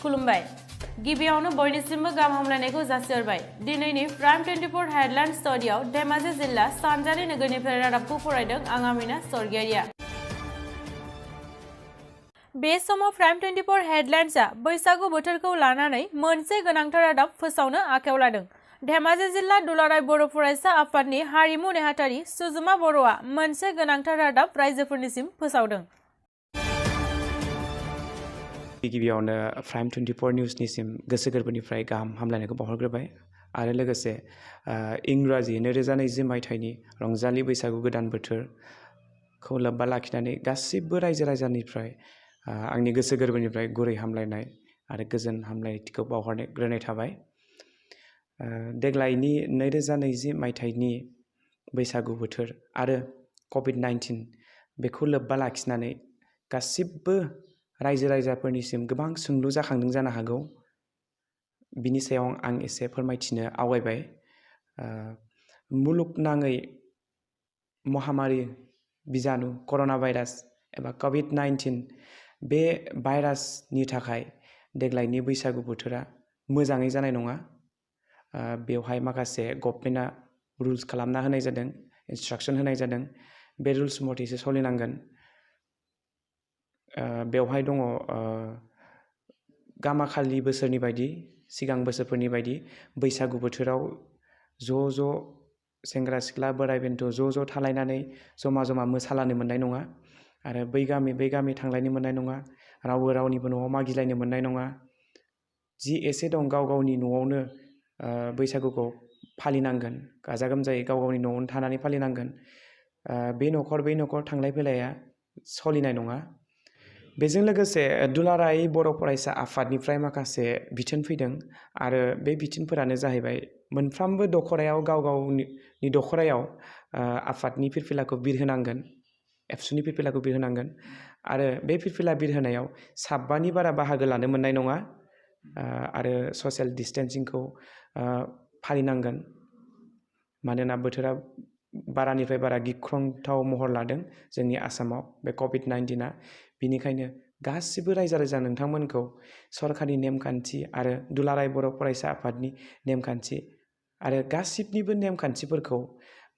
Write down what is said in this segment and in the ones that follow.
खुलुमबाय गिबियावनो बयनिसिमबो गाहाम हामलायनायखौ जासिहरबाय दिनैनि प्राइम 24 हेडलाइन स्टुडियाव धेमाजि जिल्ला सानजारि नोगोरनिफ्राय रादाबखौ फरायदों आं आमिना सरगियारिया बे समाव प्राइम 24 हेडलाइन्सआ बैसागु बोथोरखौ लानानै मोनसे गोनांथार रादाब फोसावनो आखायाव लादों धेमाजि जिल्ला दुलाराय बर' फरायसा आफादनि हारिमु नेहाथारि सुजुमा बर'आ मोनसे गोनांथार रादाब रायजोफोरनिसिम फोसावदों गिबियावनो प्राइम 24 निउसनिसिम गोसो गोरबोनिफ्राय गाहाम हामलायनायखौ बावहरग्रोबाय आरो लोगोसे इंराजि 2020 मायथाइनि रंजालि बैसागु गोदान बोथोरखौ लोब्बा लाखिनानै गासिबो रायजो राजानिफ्राय आंनि गोसो गोरबोनिफ्राय गुरै हामलायनाय आरो गोजोन हामलायथिखौ बावहरग्रोनाय थाबाय देग्लायनि 2020 मायथाइनि बैसागु बोथोर आरो COVID-19 बेखौ लोब्बा लाखिनानै गासिबो रायजो राजाफोरनिसिम गोबां सोंलु जाखांदों जानो हागौ बिनि सायाव आं एसे फोरमायथिनो आवगायबाय मुलुगनाङै महामारी बिजानु कर'ना भाइरास एबा COVID-19 बे भाइरासनि थाखाय देग्लायनि बैसागु बोथोरा मोजाङै जानाय नङा बेवहाय माखासे गभर्नमेन्टआ रुल्स खालामना होनाय जादों इन्सट्राक्सन होनाय जादों बे रुल्स मथेसो सोलिनांगोन बेवहाय दङ गामाखालि बोसोरनि बायदि सिगां बोसोरफोरनि बायदि बैसागु बोथोराव ज' सेंग्रा सिख्ला बोराय बेन्थ' ज' थालायनानै जमा जमा मोसालानो मोननाय नङा आरो बै गामि थांलायनो मोननाय नङा रावबो रावनिबो न'आव मागिलायनो मोननाय नङा जि एसे दं गाव गावनि न'आवनो बैसागुखौ फालिनांगोन गाजा गोमजायै गाव गावनि न'आवनो थानानै फालिनांगोन बे न'खर थांलाय फैलाया सोलिनाय नङा बेजों लोगोसे दुलाराय बर' फरायसा आफादनिफ्राय माखासे बिथोन फैदों आरो बे बिथोनफोरानो जाहैबाय मोनफ्रोमबो दख'रायाव गाव गावनि दख'रायाव आफादनि फिरफिलाखौ बिरहोनांगोन एबसुनि फिरफिलाखौ बिरहोनांगोन आरो बे फिरफिला बिरहोनायाव 7 बारा बाहागो लानो मोननाय नङा आरो ससियेल डिस्टेन्सिंखौ फालिनांगोन मानोना बोथोरा बारानिफ्राय बारा गिख्रंथाव महर लादों जोंनि आसामाव बे COVID-19आ बिनिखायनो गासिबो रायजो राजा नोंथांमोनखौ सरखारनि नेमखान्थि आरो दुलाराय बर' फरायसा आफादनि नेमखान्थि आरो गासिबनिबो नेमखान्थिफोरखौ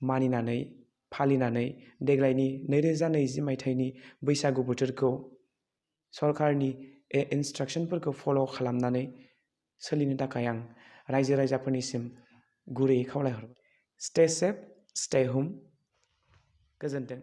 मानिनानै फालिनानै देग्लायनि 2020 मायथाइनि बैसागु बोथोरखौ सरखारनि इन्सट्राक्सनफोरखौ फल' खालामनानै सोलिनो थाखाय आं रायजो राजाफोरनिसिम गुरैयै खावलायहरबाय स्टे सेफ स्टे ह'म गोजोन्थों